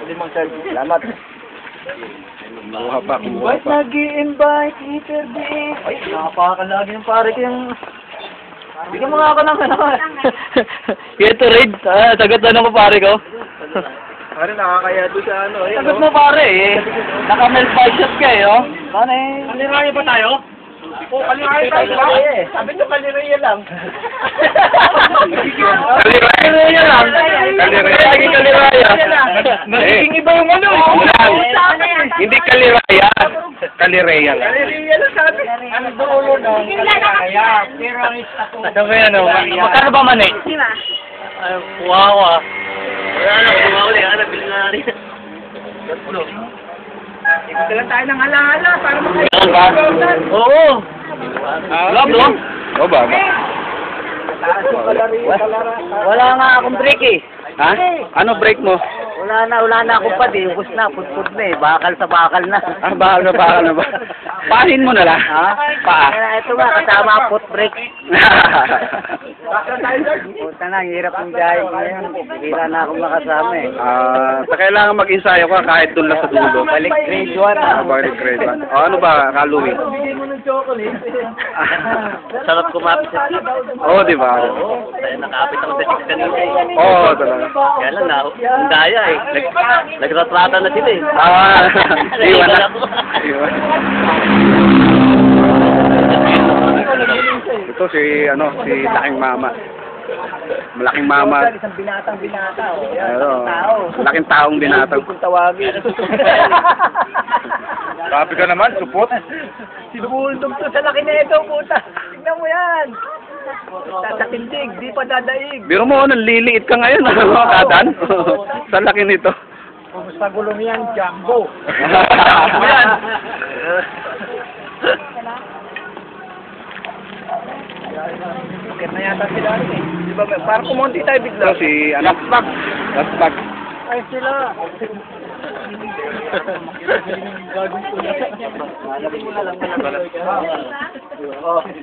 Limang serve. Salamat. Kumuha pa. Ba't nag-i-invite Peter B? Ay, nakapakalagi ng pare ko yung... Bigyan mo nga ako ng ano. Gatorade. Sagot na ko pare ko. Pare, nakakaya doon sa ano. Sagot mo pare eh. Naka-milk by shot ka eh, oh. Paano eh? Kalirayo ba tayo? Oo, kaliraya tayo ba? Sabi nyo kaliraya lang. Kaliraya lang. Lagi kaliraya. Magiging iba yung ano. Hindi kaliraya. Kalireya lang. Kaliraya lang sabi. Ang dulo ng kaliraya. Pero ang ako. Ano ba yan, oh? Magkano ba man eh? Wow, ah. Wala na, wow, wala. Bilis na rin. Ito lang tayo ng halahala para Oo. Love, no? O ba? Wala nga akong break eh. Ha? Ano break mo? Wala na akong pad eh. Ubus na, put na eh. Bakal sa bakal na. Ah, bakal na ba? Pahin mo na lang. Ha? Paa. Ito nga, kasama ang foot break. Puta na, hirap ng dahil ngayon. Hira na akong makasama eh. Sa kailangan mag-ensayo ka kahit doon lang sa dulo. Balik grade 1. Balik grade 1. Ano ba, Halloween? Bigay mo ng chocolate. Sarap kumapit sa tip. Oo, di ba? Kaya nakapit ako sa chicks kanina eh. Oo, talaga. Kaya lang na, ang daya eh. Nagratrata na sila eh. Iwan na. Iwan. Ito si Laking Mama. Malaking mama. Isang binatang binata. Laking taong binatang. Kung tawagin. Grabe ka naman, supot. Sinubuldog to sa laki na ito, puta. Tignan mo yan. Tatakindig, di pa dadaig. Biro mo, naliliit ka ngayon. Kadan? Sa laki nito. Kumusta gulong yan, Jumbo? Yan. Bakit na yata sila rin eh. Di ba, parang kumonti tayo bigla. Ito si, Lasbag. Lasbag. Ay sila.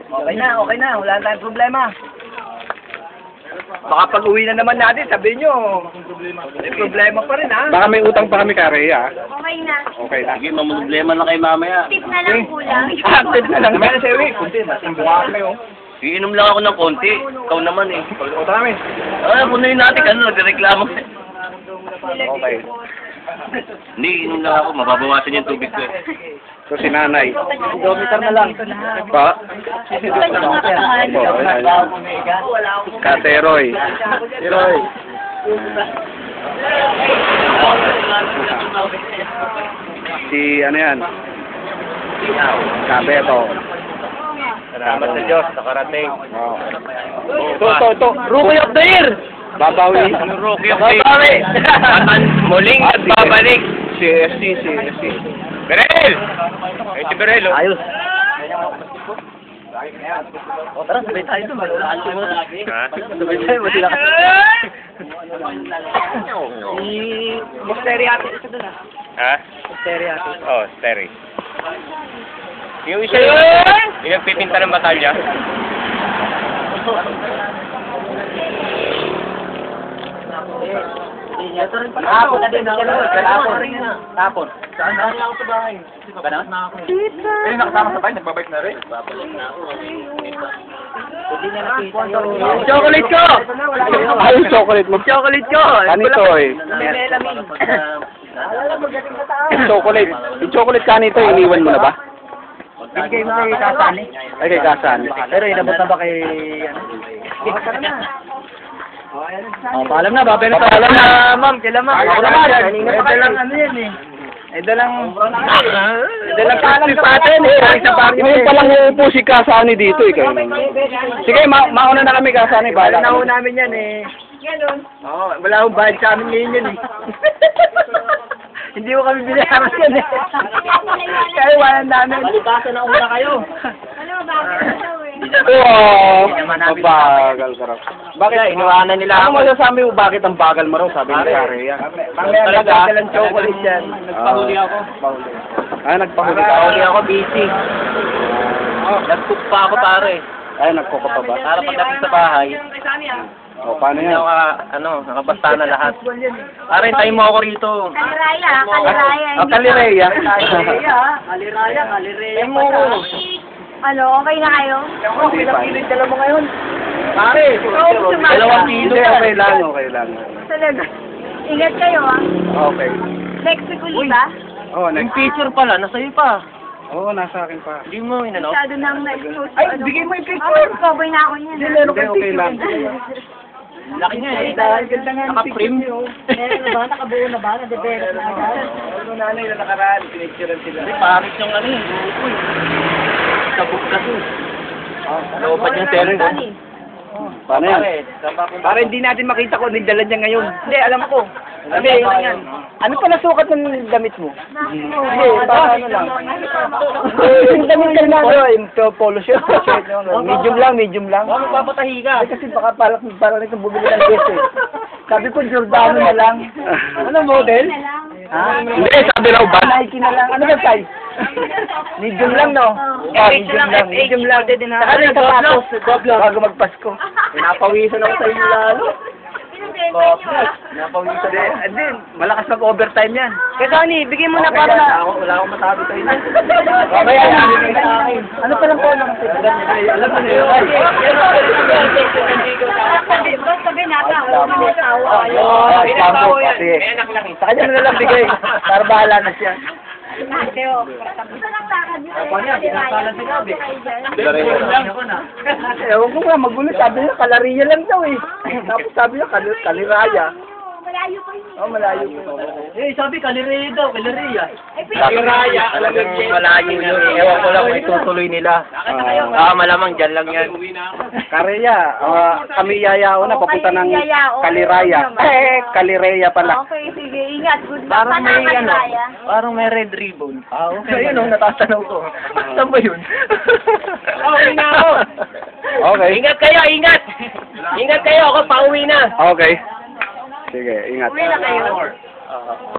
Okay na. Wala tayong problema. Baka pag uwi na naman natin, sabihin nyo, may problema pa rin ha. Baka may utang pa kami kay Rhea. Okay na. Okay na. Sige, mamumblema na kayo mamaya. Tip na lang kulang. Active na lang. Meron sa iwi. Kunti, masimbuha kami oh. Iinom lang ako ng konti. Ikaw naman eh. Pagkakota namin. Punuin natin. Ano, nagreklamo. Okay. Hindi, iinom lang ako. Mababawasan yung tubig ko eh. Ito si Nanay. Kilometer na lang. Pa? Opo, ayan. Kateroy. Roy. Si, ano yan? Kabeto. Salamat sa Diyos. Nakarating. Ito. Rookie of the Year! Babawi. Rookie of the Year. Muling at babalik. Si SC. Berel! Ay, si Berel, oh. Ayos. Tara, sabay tayo doon. Ha? Sabay tayo, masila ka. Musteri ate, isa doon ah. Ha? Musteri ate. Oh, Terry. Yung isa yung nagpipinta ng batalya. Tapon na din ako. Tapon. Saan na ako sa bahay? Ganun? Eh, nakasama sa bahay, nagbabike na rin. Chocolate ko! Ay, yung chocolate mo. Chocolate ko! Kanito eh. Chocolate. Yung chocolate kanito, iniwan mo na ba? Bigay mo kay Kasani. Ay, kay Kasan. Pero inabot na ba kay... Paalam na, babay na Paalam na, ma'am. Kailan ma'am? Ako naman, dalang ano yan eh. Dalang paalam sa atin eh. Ngayon pa lang uupo si Kasani dito eh. Kayo naman. Sige, mauna na kami Kasani. Wala Bahala na ho kami. namin yan eh. Oo, wala akong bayad sa amin ngayon yan eh. Hindi ko kami binayaran yan eh. Kaya wala namin. Palibasa na una kayo. Ano ba? Oo, mabagal ka raw. Bakit? Iniwanan nila Ano masasabi mo bakit ang bagal mo raw? Sabi ni Rhea. Mamaya nagdadalang chocolate yan. Nagpahuli ako. Nagpahuli ka. Nagpahuli ako, busy. Nag-cook pa ako, pare. Ay, nagkuko pa ba? Para pagdating sa bahay, O, paano Hindi yan? ako, nakabasta na lahat. Pare, tayo mo ako rito. Kaliraya, kaliraya. O, Kalireya. Kaliraya. Tayo mo ako. Ano, okay na kayo? Hindi pa. Dala mo ngayon. Pare, Dalawang kilo Hindi, yan. okay lang, okay lang. Talaga. Ingat kayo ah. Okay. Next week ulit ba? Oo, Yung next. picture pala, nasa iyo pa. Oo, nasa akin pa. Hindi mo inano. Masyado nang na-expose. Ay, bigay mo yung picture. Oh, cover na ako niyan. Hindi, meron Hindi, kang okay lang. Laki niya eh. Ganda nga ng Naka-prim. Meron na ba? Nakabuo na ba? Na-develop na agad? Ano nanay na nakaraan, pinicturean sila. Hindi, paris yung ano eh. Uy. Sabog kasi. Loopan yung cellphone. Paano yan? Para hindi natin makita kung ano yung dala niya ngayon. Hindi, alam ko. Kasi, ano pa nasukat ng damit mo? Hindi, para ano lang. Yung damit ka na, yung polo shirt, shirt, medium lang. Baka magpapatahi ka. Ay, kasi baka parang nito bumili ng dress eh. Sabi ko, Giordano na lang. Ano model? Ha? Hindi, sabi raw ba? Nike na lang. Ano ba size? Medium lang, no? Oh, medium lang. Medium lang. Saka rin sapatos. Bago magpasko. Pinapawisan ako sa inyo lalo. Pinapawisan din. Hindi, malakas mag-overtime yan. Kaya Sonny, bigyan mo na para na. Wala akong masabi sa inyo. Mamaya na, bigay sa akin. Ano pa lang po lang? Alam mo na yun. Sabi nata, Ay, sambo kasi. Sa kanya na lang bigay. Para bahala na siya. Ewan ko nga, magulo. Sabi niya, kalariya lang daw eh. Tapos sabi niya, kaliraya. malayo pa yun. Oh, malayo po. Eh, sabi, kaliraya daw, kaliraya. Kaliraya, talagang malayo yun. Ewan ko lang kung itutuloy nila. Malamang dyan lang yan. Kareya, kami yayao na papunta ng Yayao. Kaliraya. Kalireya pala. Okay, sige, ingat. Good luck. Parang may ano, Kaliraya. parang may red ribbon. Okay. Ayun o, natatanaw ko. Saan ba yun? Okay na ako. Okay. Ingat kayo, ingat! Ingat kayo, ako pauwi na. Okay. Sige, ingat. Uwi na kayo.